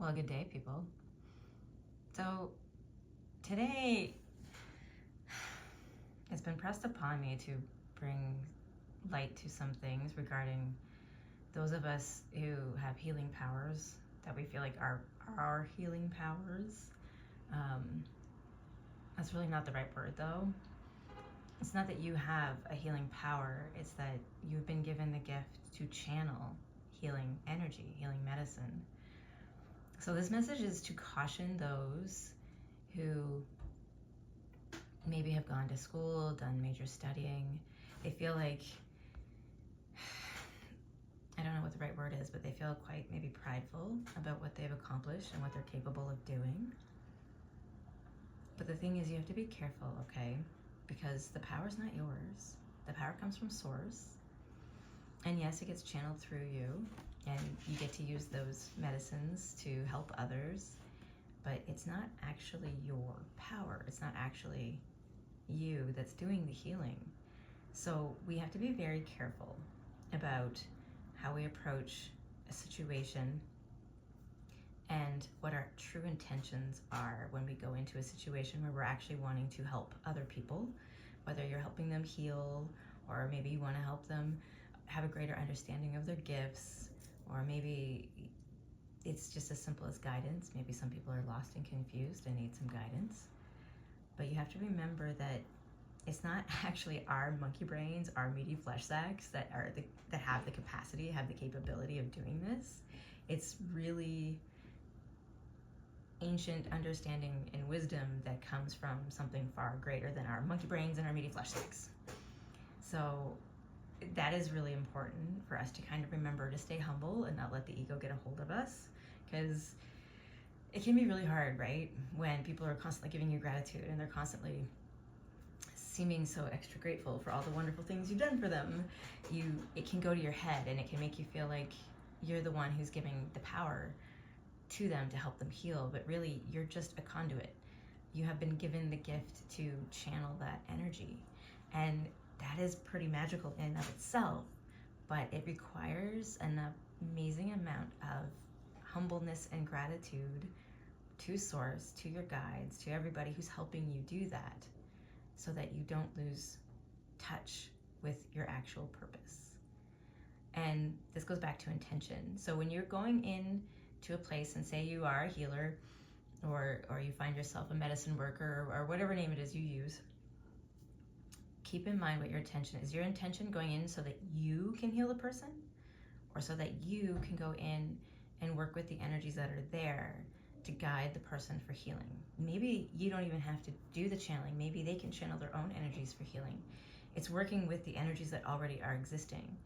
Well, good day, people. So, today it's been pressed upon me to bring light to some things regarding those of us who have healing powers that we feel like are our healing powers. That's really not the right word, though. It's not that you have a healing power, it's that you've been given the gift to channel healing energy, healing medicine. So, this message is to caution those who maybe have gone to school, done major studying. They feel like, I don't know what the right word is, but they feel quite maybe prideful about what they've accomplished and what they're capable of doing. But the thing is, you have to be careful, okay? Because the power's not yours. The power comes from source. And yes, it gets channeled through you, and you get to use those medicines to help others. But it's not actually your power. It's not actually you that's doing the healing. So we have to be very careful about how we approach a situation and what our true intentions are when we go into a situation where we're actually wanting to help other people, whether you're helping them heal, or maybe you want to help them have a greater understanding of their gifts, or maybe it's just as simple as guidance. Maybe some people are lost and confused and need some guidance. But you have to remember that it's not actually our monkey brains, our meaty flesh sacks that have the capacity, have the capability of doing this. It's really ancient understanding and wisdom that comes from something far greater than our monkey brains and our meaty flesh sacks. So that is really important for us to kind of remember to stay humble and not let the ego get a hold of us, because it can be really hard, right? When people are constantly giving you gratitude and they're constantly seeming so extra grateful for all the wonderful things you've done for them, it can go to your head and it can make you feel like you're the one who's giving the power to them to help them heal, but really you're just a conduit. You have been given the gift to channel that energy, and that is pretty magical in and of itself, but it requires an amazing amount of humbleness and gratitude to source, to your guides, to everybody who's helping you do that, so that you don't lose touch with your actual purpose. And this goes back to intention. So when you're going in to a place and say you are a healer, or you find yourself a medicine worker, or whatever name it is you use, keep in mind what your intention is. Your intention going in so that you can heal the person, or so that you can go in and work with the energies that are there to guide the person for healing. Maybe you don't even have to do the channeling. Maybe they can channel their own energies for healing. It's working with the energies that already are existing.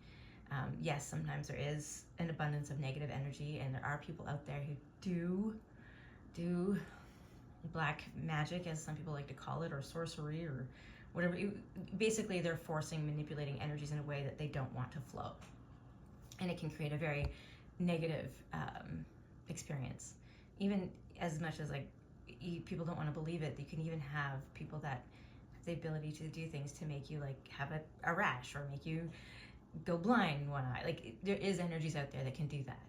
Yes, sometimes there is an abundance of negative energy, and there are people out there who do black magic, as some people like to call it, or sorcery, or whatever. Basically, they're forcing, manipulating energies in a way that they don't want to flow. And it can create a very negative experience. Even as much as people don't want to believe it, you can even have people that have the ability to do things to make you have a rash, or make you go blind in one eye. There is energies out there that can do that.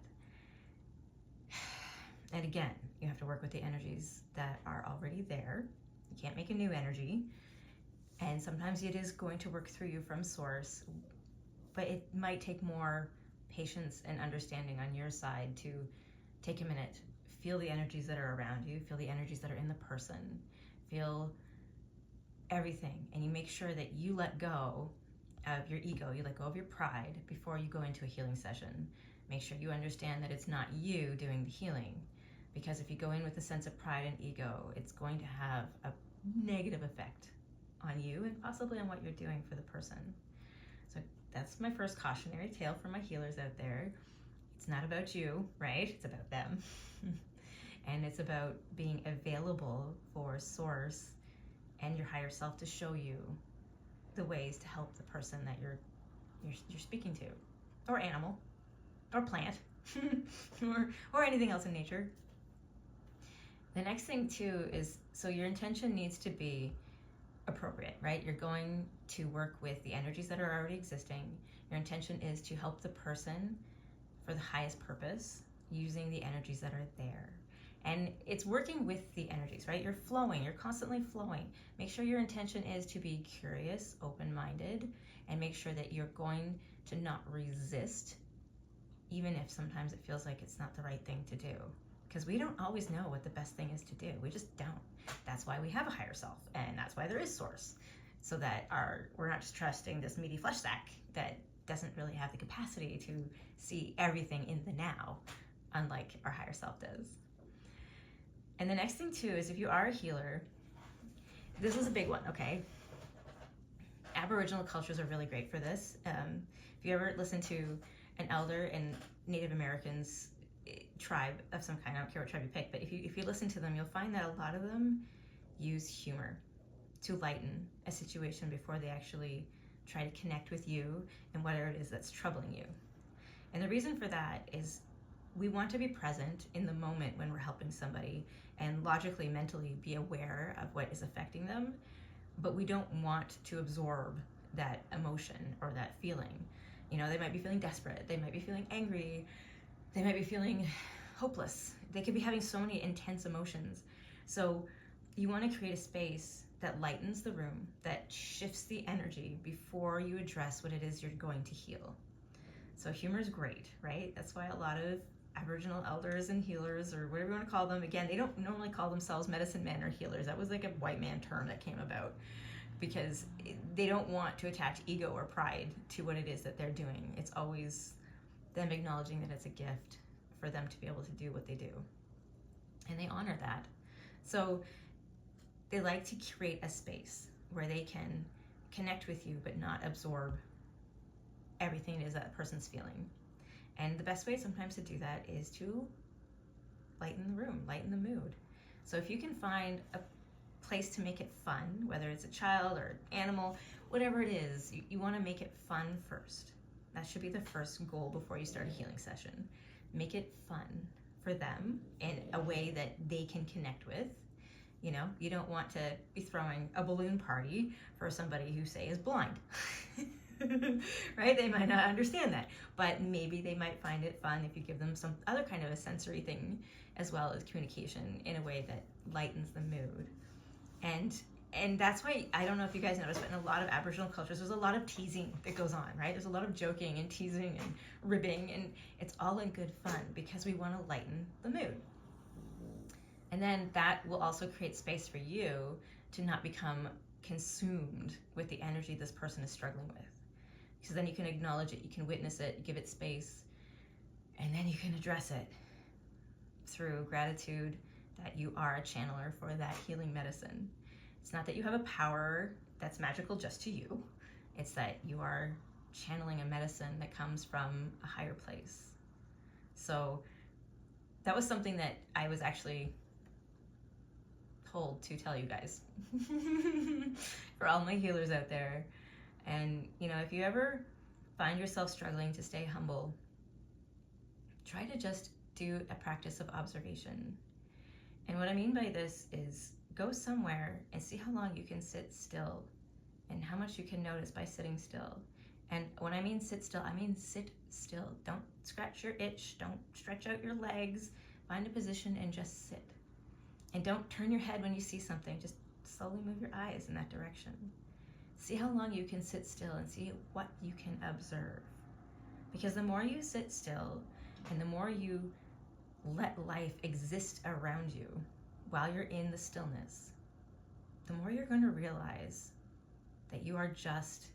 And again, you have to work with the energies that are already there. You can't make a new energy. And sometimes it is going to work through you from source, but it might take more patience and understanding on your side to take a minute, feel the energies that are around you, feel the energies that are in the person, feel everything, and you make sure that you let go of your ego, you let go of your pride before you go into a healing session. Make sure you understand that it's not you doing the healing, because if you go in with a sense of pride and ego, it's going to have a negative effect on you and possibly on what you're doing for the person. So that's my first cautionary tale for my healers out there. It's not about you, right? It's about them. And it's about being available for source and your higher self to show you the ways to help the person that you're speaking to, or animal, or plant, or anything else in nature. The next thing too is, so your intention needs to be appropriate, right? You're going to work with the energies that are already existing. Your intention is to help the person for the highest purpose, using the energies that are there. And it's working with the energies, right? You're flowing, you're constantly flowing. Make sure your intention is to be curious, open-minded, and make sure that you're going to not resist, even if sometimes it feels like it's not the right thing to do. Because we don't always know what the best thing is to do. We just don't. That's why we have a higher self, and that's why there is source. So that we're not just trusting this meaty flesh sack that doesn't really have the capacity to see everything in the now, unlike our higher self does. And the next thing too is, if you are a healer, this is a big one, okay? Aboriginal cultures are really great for this. If you ever listen to an elder in Native Americans tribe of some kind, I don't care what tribe you pick, but if you listen to them, you'll find that a lot of them use humor to lighten a situation before they actually try to connect with you and whatever it is that's troubling you. And the reason for that is we want to be present in the moment when we're helping somebody and logically, mentally be aware of what is affecting them, but we don't want to absorb that emotion or that feeling. You know, they might be feeling desperate, they might be feeling angry, they might be feeling hopeless. They could be having so many intense emotions. So you want to create a space that lightens the room, that shifts the energy before you address what it is you're going to heal. So humor is great, right? That's why a lot of Aboriginal elders and healers, or whatever you want to call them, again, they don't normally call themselves medicine men or healers. That was like a white man term that came about because they don't want to attach ego or pride to what it is that they're doing. It's always them acknowledging that it's a gift for them to be able to do what they do. And they honor that. So they like to create a space where they can connect with you but not absorb everything it is that person's feeling. And the best way sometimes to do that is to lighten the room, lighten the mood. So if you can find a place to make it fun, whether it's a child or animal, whatever it is, you want to make it fun first. That should be the first goal before you start a healing session. Make it fun for them in a way that they can connect with. You know, you don't want to be throwing a balloon party for somebody who, say, is blind. Right? They might not understand that, but maybe they might find it fun if you give them some other kind of a sensory thing, as well as communication in a way that lightens the mood. And that's why, I don't know if you guys noticed, but in a lot of Aboriginal cultures, there's a lot of teasing that goes on, right? There's a lot of joking and teasing and ribbing, and it's all in good fun because we want to lighten the mood. And then that will also create space for you to not become consumed with the energy this person is struggling with. Because then you can acknowledge it, you can witness it, give it space, and then you can address it through gratitude that you are a channeler for that healing medicine. It's not that you have a power that's magical just to you. It's that you are channeling a medicine that comes from a higher place. So that was something that I was actually told to tell you guys for all my healers out there. And you know, if you ever find yourself struggling to stay humble, try to just do a practice of observation. And what I mean by this is go somewhere and see how long you can sit still and how much you can notice by sitting still. And when I mean sit still, I mean sit still. Don't scratch your itch, don't stretch out your legs. Find a position and just sit. And don't turn your head when you see something, just slowly move your eyes in that direction. See how long you can sit still and see what you can observe. Because the more you sit still and the more you let life exist around you while you're in the stillness, the more you're going to realize that you are just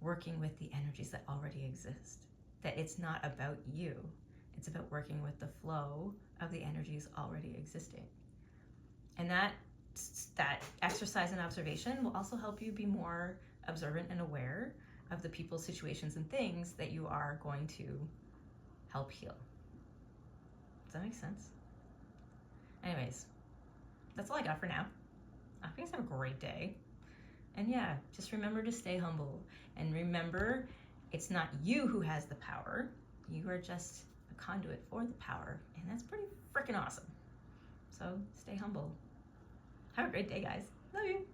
working with the energies that already exist. That it's not about you. It's about working with the flow of the energies already existing. And that exercise and observation will also help you be more observant and aware of the people, situations, and things that you are going to help heal. Does that make sense? Anyways, that's all I got for now. I hope you guys have a great day. And yeah, just remember to stay humble. And remember, it's not you who has the power. You are just a conduit for the power. And that's pretty freaking awesome. So stay humble. Have a great day, guys. Love you.